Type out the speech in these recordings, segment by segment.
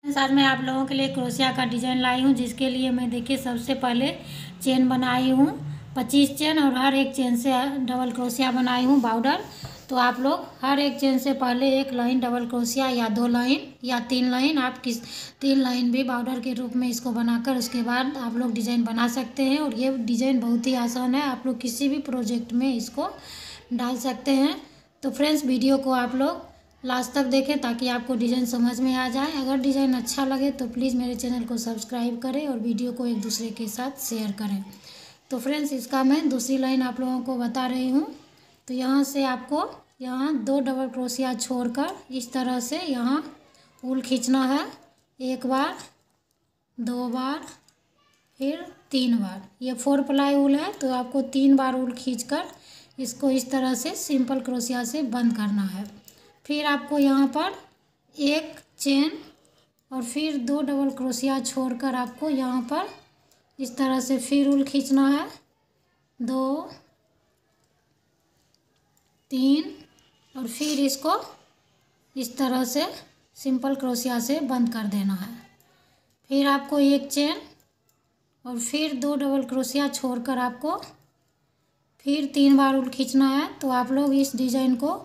आज मैं आप लोगों के लिए क्रोशिया का डिज़ाइन लाई हूँ, जिसके लिए मैं देखिए सबसे पहले चेन बनाई हूँ 25 चेन और हर एक चेन से डबल क्रोशिया बनाई हूँ बॉर्डर। तो आप लोग हर एक चेन से पहले एक लाइन डबल क्रोशिया या 2 लाइन या 3 लाइन, आप किस 3 लाइन भी बॉर्डर के रूप में इसको बनाकर उसके बाद आप लोग डिज़ाइन बना सकते हैं। और ये डिज़ाइन बहुत ही आसान है, आप लोग किसी भी प्रोजेक्ट में इसको डाल सकते हैं। तो फ्रेंड्स, वीडियो को आप लोग लास्ट तक देखें ताकि आपको डिज़ाइन समझ में आ जाए। अगर डिज़ाइन अच्छा लगे तो प्लीज़ मेरे चैनल को सब्सक्राइब करें और वीडियो को एक दूसरे के साथ शेयर करें। तो फ्रेंड्स, इसका मैं दूसरी लाइन आप लोगों को बता रही हूँ। तो यहाँ से आपको यहाँ 2 डबल क्रोशिया छोड़कर इस तरह से यहाँ ऊल खींचना है। 1 बार, 2 बार, फिर 3 बार। ये 4 प्लाई ऊल है तो आपको 3 बार ऊल खींचकर इसको इस तरह से सिंपल क्रोशिया से बंद करना है। फिर आपको यहाँ पर एक चेन और फिर 2 डबल क्रोशिया छोड़कर आपको यहाँ पर इस तरह से फिर ऊल खींचना है। 2, 3 और फिर इसको इस तरह से सिंपल क्रोशिया से बंद कर देना है। फिर आपको एक चेन और फिर 2 डबल क्रोशिया छोड़कर आपको फिर 3 बार ऊल खींचना है। तो आप लोग इस डिज़ाइन को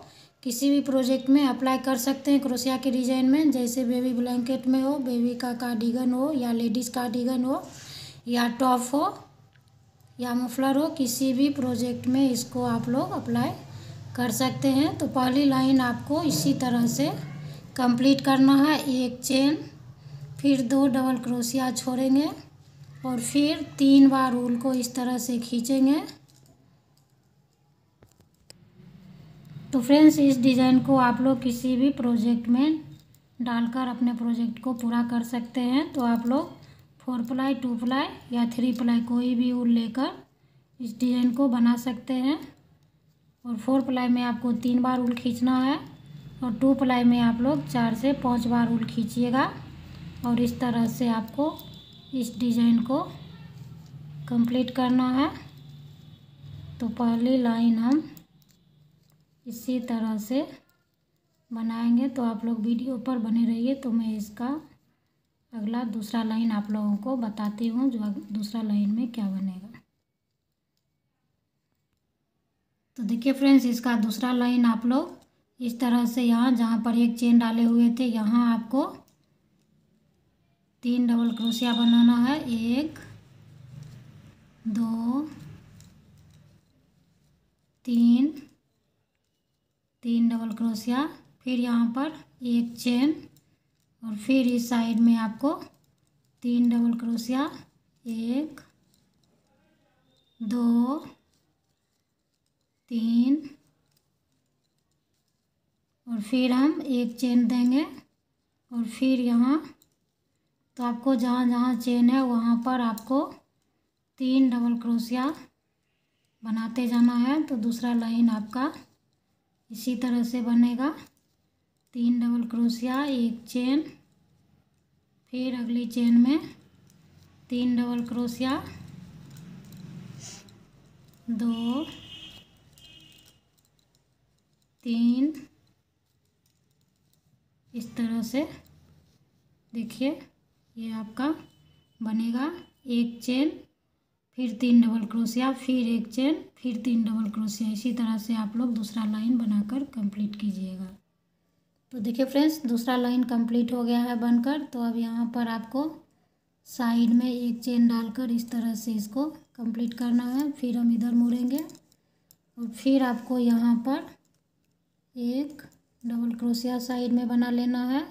किसी भी प्रोजेक्ट में अप्लाई कर सकते हैं क्रोशिया के डिज़ाइन में, जैसे बेबी ब्लैंकेट में हो, बेबी का कार्डिगन हो या लेडीज़ कार्डिगन हो या टॉप हो या मफलर हो, किसी भी प्रोजेक्ट में इसको आप लोग अप्लाई कर सकते हैं। तो पहली लाइन आपको इसी तरह से कंप्लीट करना है। एक चेन, फिर 2 डबल क्रोशिया छोड़ेंगे और फिर 3 बार ऊल को इस तरह से खींचेंगे। तो फ्रेंड्स, इस डिज़ाइन को आप लोग किसी भी प्रोजेक्ट में डालकर अपने प्रोजेक्ट को पूरा कर सकते हैं। तो आप लोग 4 प्लाई, 2 प्लाई या 3 प्लाई कोई भी ऊल लेकर इस डिज़ाइन को बना सकते हैं। और 4 प्लाई में आपको 3 बार ऊल खींचना है और 2 प्लाई में आप लोग 4 से 5 बार ऊल खींचिएगा। और इस तरह से आपको इस डिज़ाइन को कंप्लीट करना है। तो पहली लाइन हम इसी तरह से बनाएंगे। तो आप लोग वीडियो पर बने रहिए। तो मैं इसका अगला दूसरा लाइन आप लोगों को बताती हूँ, जो दूसरा लाइन में क्या बनेगा। तो देखिए फ्रेंड्स, इसका दूसरा लाइन आप लोग इस तरह से यहाँ जहाँ पर एक चेन डाले हुए थे यहाँ आपको 3 डबल क्रोशिया बनाना है। 1, 2, 3 डबल क्रोशिया, फिर यहाँ पर एक चेन और फिर इस साइड में आपको 3 डबल क्रोशिया। 1, 2, 3 और फिर हम एक चेन देंगे और फिर यहाँ तो आपको जहाँ जहाँ चेन है वहाँ पर आपको 3 डबल क्रोशिया बनाते जाना है। तो दूसरा लाइन आपका इसी तरह से बनेगा। 3 डबल क्रोशिया, एक चेन, फिर अगली चेन में 3 डबल क्रोशिया, 2, 3 इस तरह से देखिए ये आपका बनेगा। एक चेन, फिर 3 डबल क्रोशिया, फिर एक चेन, फिर 3 डबल क्रोशिया। इसी तरह से आप लोग दूसरा लाइन बनाकर कंप्लीट कीजिएगा। तो देखिए फ्रेंड्स, दूसरा लाइन कंप्लीट हो गया है बनकर। तो अब यहाँ पर आपको साइड में एक चेन डालकर इस तरह से इसको कंप्लीट करना है। फिर हम इधर मुड़ेंगे और फिर आपको यहाँ पर एक डबल क्रोशिया साइड में बना लेना है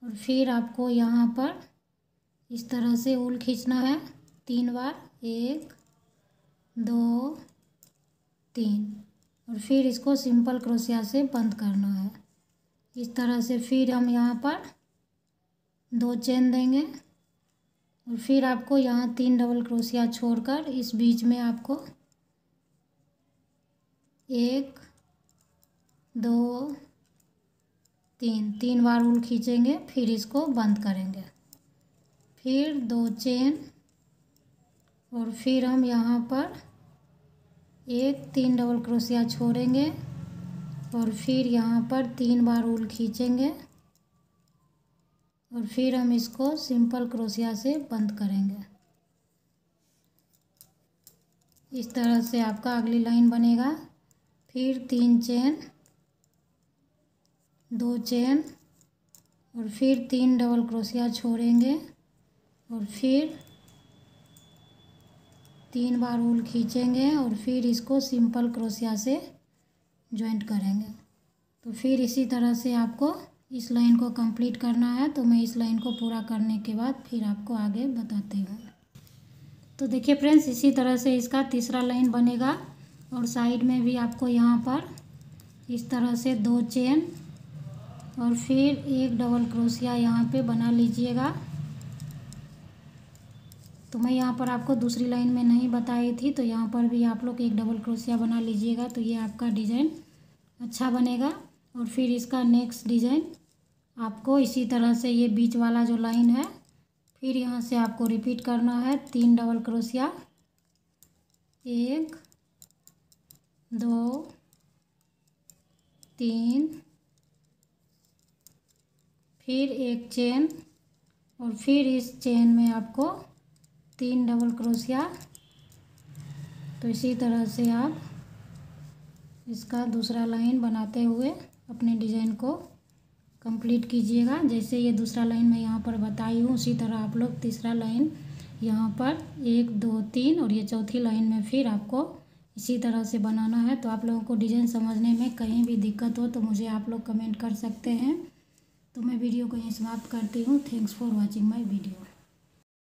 और फिर आपको यहाँ पर इस तरह से ऊल खींचना है 3 बार। 1, 2, 3 और फिर इसको सिंपल क्रोशिया से बंद करना है इस तरह से। फिर हम यहाँ पर 2 चेन देंगे और फिर आपको यहाँ 3 डबल क्रोशिया छोड़कर इस बीच में आपको 1, 2, 3 बार ऊल खींचेंगे, फिर इसको बंद करेंगे। फिर 2 चेन और फिर हम यहाँ पर 3 डबल क्रोशिया छोड़ेंगे और फिर यहाँ पर 3 बार ऊल खींचेंगे और फिर हम इसको सिंपल क्रोशिया से बंद करेंगे। इस तरह से आपका अगली लाइन बनेगा। फिर 3 चेन, 2 चेन और फिर 3 डबल क्रोशिया छोड़ेंगे और फिर 3 बार ऊल खींचेंगे और फिर इसको सिंपल क्रोशिया से जॉइंट करेंगे। तो फिर इसी तरह से आपको इस लाइन को कंप्लीट करना है। तो मैं इस लाइन को पूरा करने के बाद फिर आपको आगे बताती हूँ। तो देखिए फ्रेंड्स, इसी तरह से इसका तीसरा लाइन बनेगा और साइड में भी आपको यहाँ पर इस तरह से 2 चेन और फिर 1 डबल क्रोशिया यहाँ पे बना लीजिएगा। तो मैं यहाँ पर आपको दूसरी लाइन में नहीं बताई थी, तो यहाँ पर भी आप लोग 1 डबल क्रोशिया बना लीजिएगा। तो ये आपका डिज़ाइन अच्छा बनेगा। और फिर इसका नेक्स्ट डिज़ाइन आपको इसी तरह से ये बीच वाला जो लाइन है फिर यहाँ से आपको रिपीट करना है। 3 डबल क्रोशिया, 1 2 3, फिर 1 चेन और फिर इस चेन में आपको 3 डबल क्रोशिया। तो इसी तरह से आप इसका दूसरा लाइन बनाते हुए अपने डिज़ाइन को कंप्लीट कीजिएगा। जैसे ये दूसरा लाइन मैं यहाँ पर बताई हूँ उसी तरह आप लोग तीसरा लाइन यहाँ पर 1 2 3 और ये चौथी लाइन में फिर आपको इसी तरह से बनाना है। तो आप लोगों को डिज़ाइन समझने में कहीं भी दिक्कत हो तो मुझे आप लोग कमेंट कर सकते हैं। तो मैं वीडियो को यहीं समाप्त करती हूँ। Thanks for watching my video.